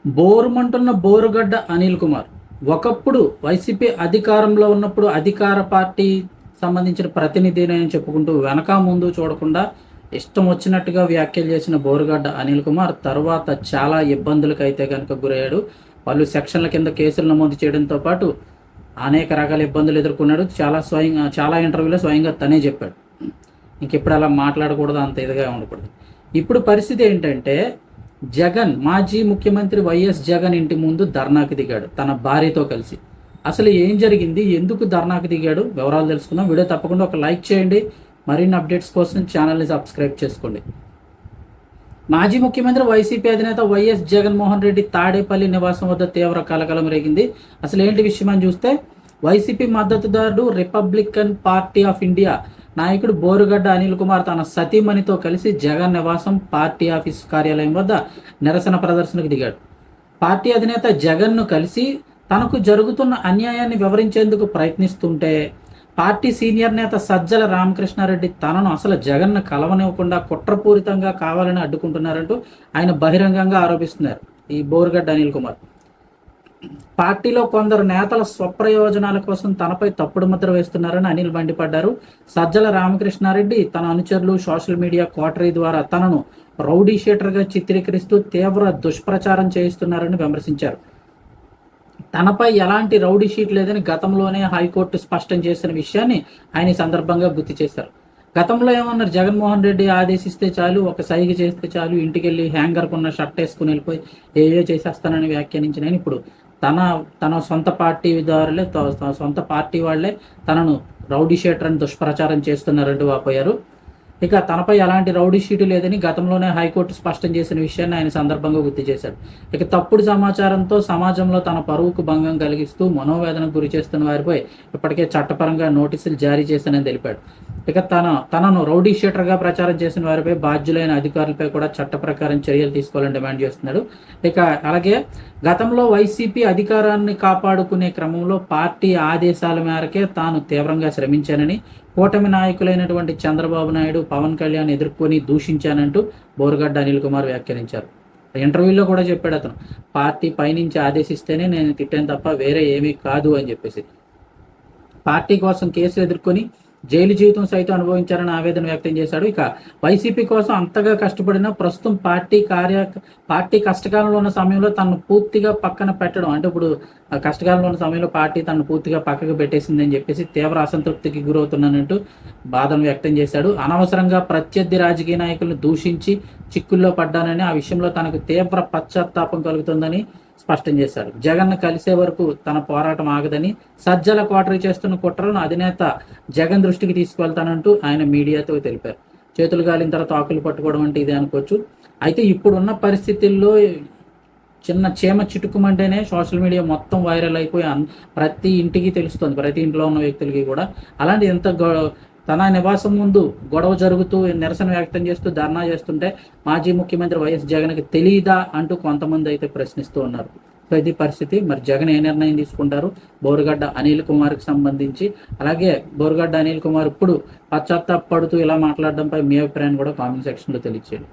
బోరుమంటున్న బోరుగడ్డ అనిల్ కుమార్ ఒకప్పుడు వైసీపీ అధికారంలో ఉన్నప్పుడు అధికార పార్టీ సంబంధించిన ప్రతినిధిని అని చెప్పుకుంటూ వెనక ముందు చూడకుండా ఇష్టం వచ్చినట్టుగా వ్యాఖ్యలు చేసిన బోరుగడ్డ అనిల్ కుమార్ తర్వాత చాలా ఇబ్బందులకు అయితే కనుక గురయ్యాడు. పలు సెక్షన్ల కింద కేసులు నమోదు చేయడంతో పాటు అనేక రకాల ఇబ్బందులు ఎదుర్కొన్నాడు. చాలా ఇంటర్వ్యూలో స్వయంగా తనే చెప్పాడు. ఇంకెప్పుడు అలా మాట్లాడకూడదు, అంత ఇదిగా ఉండకూడదు. ఇప్పుడు పరిస్థితి ఏంటంటే, జగన్ మాజీ ముఖ్యమంత్రి వైఎస్ జగన్ ఇంటి ముందు ధర్నాకి దిగాడు తన భార్యతో కలిసి. అసలు ఏం జరిగింది, ఎందుకు ధర్నాకి దిగాడు, వివరాలు తెలుసుకుందాం. వీడియో తప్పకుండా ఒక లైక్ చేయండి. మరిన్ని అప్డేట్స్ కోసం ఛానల్ని సబ్స్క్రైబ్ చేసుకోండి. మాజీ ముఖ్యమంత్రి వైసీపీ అధినేత వైఎస్ జగన్మోహన్ రెడ్డి తాడేపల్లి నివాసం వద్ద తీవ్ర కలకలం రేగింది. అసలు ఏంటి విషయం అని చూస్తే, వైసీపీ మద్దతుదారుడు రిపబ్లికన్ పార్టీ ఆఫ్ ఇండియా నాయకుడు బోరుగడ్డ అనిల్ కుమార్ తన సతీమణితో కలిసి జగన్ నివాసం పార్టీ ఆఫీస్ కార్యాలయం వద్ద నిరసన ప్రదర్శనకు దిగాడు. పార్టీ అధినేత జగన్ను కలిసి తనకు జరుగుతున్న అన్యాయాన్ని వివరించేందుకు ప్రయత్నిస్తుంటే, పార్టీ సీనియర్ నేత సజ్జల రామకృష్ణారెడ్డి తనను అసలు జగన్ను కలవనివ్వకుండా కుట్రపూరితంగా కావాలని అడ్డుకుంటున్నారంటూ ఆయన బహిరంగంగా ఆరోపిస్తున్నారు ఈ బోరుగడ్డ అనిల్ కుమార్. పార్టీలో కొందరు నేతల స్వప్రయోజనాల కోసం తనపై తప్పుడు ముద్ర వేస్తున్నారని అనిల్ మండిపడ్డారు. సజ్జల రామకృష్ణారెడ్డి తన అనుచరులు సోషల్ మీడియా కోటరీ ద్వారా తనను రౌడీ షీటర్గా చిత్రీకరిస్తూ తీవ్ర దుష్ప్రచారం చేయిస్తున్నారని విమర్శించారు. తనపై ఎలాంటి రౌడీ షీట్ లేదని గతంలోనే హైకోర్టు స్పష్టం చేసిన విషయాన్ని ఆయన ఈ సందర్భంగా గుర్తు చేశారు. గతంలో ఏమన్నారు, జగన్మోహన్ రెడ్డి ఆదేశిస్తే చాలు, ఒక సైగ చేస్తే చాలు, ఇంటికి వెళ్ళి హ్యాంగర్కున్న షర్ట్ వేసుకుని వెళ్ళిపోయి ఏవో చేసేస్తానని వ్యాఖ్యానించిన ఇప్పుడు తన సొంత పార్టీ దారులే, సొంత పార్టీ వాళ్లే తనను రౌడీ షీటర్ అని దుష్ప్రచారం చేస్తున్నారంటూ వాపోయారు. ఇక తనపై ఎలాంటి రౌడీ షీటు లేదని గతంలోనే హైకోర్టు స్పష్టం చేసిన విషయాన్ని ఆయన సందర్భంగా గుర్తు చేశాడు. ఇక తప్పుడు సమాచారంతో సమాజంలో తన పరువుకు భంగం కలిగిస్తూ మనోవేదనకు గురి చేస్తున్న వారిపై ఇప్పటికే చట్టపరంగా నోటీసులు జారీ చేశానని తెలిపాడు. ఇక తనను రౌడీ షీటర్గా ప్రచారం చేసిన వారిపై బాధ్యులైన అధికారులపై కూడా చట్ట ప్రకారం చర్యలు తీసుకోవాలని డిమాండ్ చేస్తున్నాడు. ఇక అలాగే గతంలో వైసీపీ అధికారాన్ని కాపాడుకునే క్రమంలో పార్టీ ఆదేశాల మేరకే తాను తీవ్రంగా శ్రమించానని, కూటమి నాయకులైనటువంటి చంద్రబాబు నాయుడు, పవన్ కళ్యాణ్ ఎదుర్కొని దూషించానంటూ బోరుగడ్డ అనిల్ కుమార్ వ్యాఖ్యానించారు. ఇంటర్వ్యూలో కూడా చెప్పాడు, అతను పార్టీ పైనుంచి ఆదేశిస్తేనే నేను తిట్టాను తప్ప వేరే ఏమీ కాదు అని చెప్పేసి. పార్టీ కోసం కేసులు ఎదుర్కొని జైలు జీవితం సైతం అనుభవించారని ఆవేదన వ్యక్తం చేశాడు. ఇక వైసీపీ కోసం అంతగా కష్టపడిన ప్రస్తుతం పార్టీ కష్టకాలంలో ఉన్న సమయంలో తనను పూర్తిగా పక్కన పెట్టడం, అంటే ఇప్పుడు కష్టకాలంలో ఉన్న సమయంలో పార్టీ తనను పూర్తిగా పక్కకు పెట్టేసిందని చెప్పేసి తీవ్ర అసంతృప్తికి గురవుతున్నానంటూ బాధను వ్యక్తం చేశాడు. అనవసరంగా ప్రత్యర్థి రాజకీయ నాయకులను దూషించి చిక్కుల్లో పడ్డానని, ఆ విషయంలో తనకు తీవ్ర పశ్చాత్తాపం కలుగుతుందని స్పష్టం చేశారు. జగన్ను కలిసే వరకు తన పోరాటం ఆగదని, సజ్జల కోటరీ చేస్తున్న కుట్రలను అధినేత జగన్ దృష్టికి తీసుకువెళ్తానంటూ ఆయన మీడియాతో తెలిపారు. చేతులు గాలిన తర్వాత ఆకులు పట్టుకోవడం అంటే ఇదే అనుకోవచ్చు. అయితే ఇప్పుడున్న పరిస్థితుల్లో చిన్న చీమ చిటుకుమంటేనే సోషల్ మీడియా మొత్తం వైరల్ అయిపోయి ప్రతి ఇంటికి తెలుస్తుంది, ప్రతి ఇంట్లో ఉన్న వ్యక్తులకి కూడా. అలాంటి తన నివాసం ముందు గొడవ జరుగుతూ నిరసన వ్యక్తం చేస్తూ ధర్నా చేస్తుంటే మాజీ ముఖ్యమంత్రి వైఎస్ జగన్కి తెలియదా అంటూ కొంతమంది అయితే ప్రశ్నిస్తూ ఉన్నారు. సో ఇది పరిస్థితి. మరి జగన్ ఏ నిర్ణయం తీసుకుంటారు బోరుగడ్డ అనిల్ కుమార్కి సంబంధించి? అలాగే బోరుగడ్డ అనిల్ కుమార్ ఇప్పుడు పశ్చాత్తాపడుతూ ఇలా మాట్లాడడంపై మీ అభిప్రాయాన్ని కూడా కామెంట్ సెక్షన్లో తెలియజేయండి.